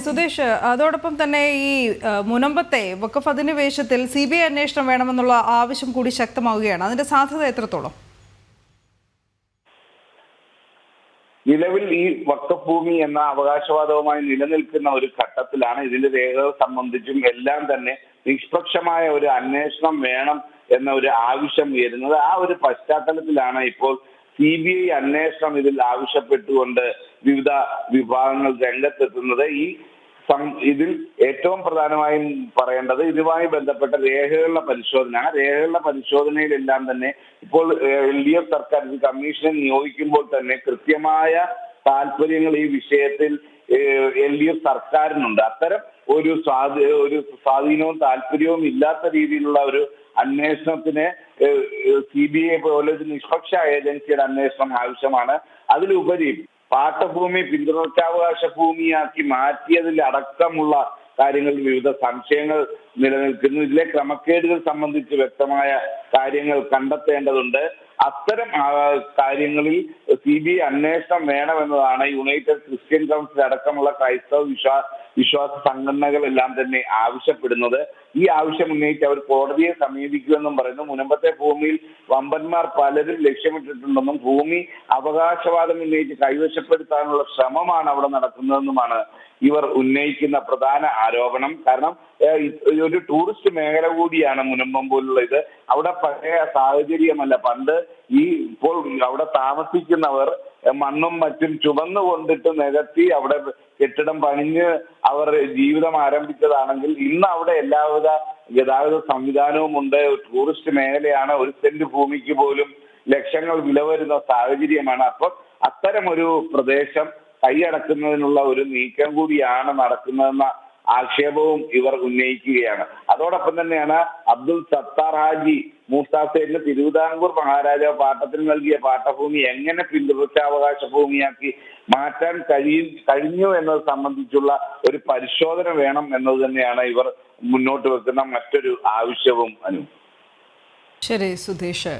സുധീഷ്, അതോടൊപ്പം തന്നെ ഈ മുനമ്പത്തെ വഖഫ് അധിനിവേശത്തിൽ CBI അന്വേഷണം വേണമെന്നുള്ള ആവശ്യം കൂടി ശക്തമാവുകയാണ്. അതിന്റെ സാധ്യത എത്രത്തോളം? നിലവിൽ ഈ വഖഫ് ഭൂമി എന്ന അവകാശവാദവുമായി നിലനിൽക്കുന്ന ഒരു ഘട്ടത്തിലാണ് ഇതിന്റെ രേഖകൾ സംബന്ധിച്ചും എല്ലാം തന്നെ നിഷ്പക്ഷമായ ഒരു അന്വേഷണം വേണം എന്ന ഒരു ആവശ്യം ഉയരുന്നത്. ആ ഒരു പശ്ചാത്തലത്തിലാണ് ഇപ്പോൾ CBI അന്വേഷണം ഇതിൽ ആവശ്യപ്പെട്ടുകൊണ്ട് വിവിധ വിഭാഗങ്ങൾ രംഗത്തെത്തുന്നത്. ഇതിൽ ഏറ്റവും പ്രധാനമായും പറയേണ്ടത് ഇതുമായി ബന്ധപ്പെട്ട രേഖകളുടെ പരിശോധനയാണ്. രേഖകളുടെ പരിശോധനയിലെല്ലാം തന്നെ ഇപ്പോൾ LDF സർക്കാർ ഇത് കമ്മീഷനെ നിയോഗിക്കുമ്പോൾ തന്നെ കൃത്യമായ താല്പര്യങ്ങൾ ഈ വിഷയത്തിൽ LDF സർക്കാരിനുണ്ട്. അത്തരം ഒരു സ്വാധീനവും താല്പര്യവും ഇല്ലാത്ത രീതിയിലുള്ള ഒരു അന്വേഷണത്തിന് CBI പോലെ ഒരു നിഷ്പക്ഷ ഏജൻസിയുടെ അന്വേഷണം ആവശ്യമാണ്. അതിലുപരി പാട്ടഭൂമി പിന്തുടർച്ചാവകാശ ഭൂമിയാക്കി മാറ്റിയതിൽ അടക്കമുള്ള കാര്യങ്ങളിൽ വിവിധ സംശയങ്ങൾ നിലനിൽക്കുന്നു. ഇതിലെ ക്രമക്കേടുകൾ സംബന്ധിച്ച് വ്യക്തമായ കാര്യങ്ങൾ കണ്ടെത്തേണ്ടതുണ്ട്. അത്തരം കാര്യങ്ങളിൽ CBI അന്വേഷണം വേണമെന്നതാണ് യുണൈറ്റഡ് ക്രിസ്ത്യൻ കൗൺസിൽ അടക്കമുള്ള ക്രൈസ്തവ വിശ്വാസ സംഘടനകളെല്ലാം തന്നെ ആവശ്യപ്പെടുന്നത്. ഈ ആവശ്യം ഉന്നയിച്ച് അവർ കോടതിയെ സമീപിക്കുമെന്നും പറയുന്നു. മുനമ്പത്തെ ഭൂമിയിൽ വമ്പന്മാർ പലരും ലക്ഷ്യമിട്ടിട്ടുണ്ടെന്നും ഭൂമി അവകാശവാദം ഉന്നയിച്ച് കൈവശപ്പെടുത്താനുള്ള ശ്രമമാണ് അവിടെ നടക്കുന്നതെന്നുമാണ് ഇവർ ഉന്നയിക്കുന്ന പ്രധാന ആരോപണം. കാരണം ഒരു ടൂറിസ്റ്റ് മേഖല കൂടിയാണ് മുനമ്പം പോലുള്ള ഇത്. അവിടെ പഴയ സാഹചര്യമല്ല. പണ്ട് ഇപ്പോൾ അവിടെ താമസിക്കുന്നവർ മണ്ണും മറ്റും ചുമന്നു കൊണ്ടിട്ട് നികത്തി അവിടെ കെട്ടിടം പണിഞ്ഞ് അവർ ജീവിതം ആരംഭിച്ചതാണെങ്കിൽ ഇന്ന് അവിടെ എല്ലാവിധ ഗതാഗത സംവിധാനവും ഉണ്ട്. ടൂറിസ്റ്റ് മേഖലയാണ്. ഒരു സെന്റ് ഭൂമിക്ക് പോലും ലക്ഷങ്ങൾ വില വരുന്ന സാഹചര്യമാണ്. അപ്പം അത്തരമൊരു പ്രദേശം കൈയടക്കുന്നതിനുള്ള ഒരു നീക്കം കൂടിയാണ് നടക്കുന്നതെന്ന ആക്ഷേപവും ഇവർ ഉന്നയിക്കുകയാണ്. അതോടൊപ്പം തന്നെയാണ് അബ്ദുൽ സത്താർ ഹാജി മൂസാസേലിന് തിരുവിതാംകൂർ മഹാരാജാവ് പാട്ടത്തിന് നൽകിയ പാട്ടഭൂമി എങ്ങനെ പിന്തുടർച്ചാവകാശ ഭൂമിയാക്കി മാറ്റാൻ കഴിഞ്ഞു എന്നത് സംബന്ധിച്ചുള്ള ഒരു പരിശോധന വേണം എന്നത് തന്നെയാണ് ഇവർ മുന്നോട്ട് വെക്കുന്ന മറ്റൊരു ആവശ്യവും. ശരി സുധീഷ്.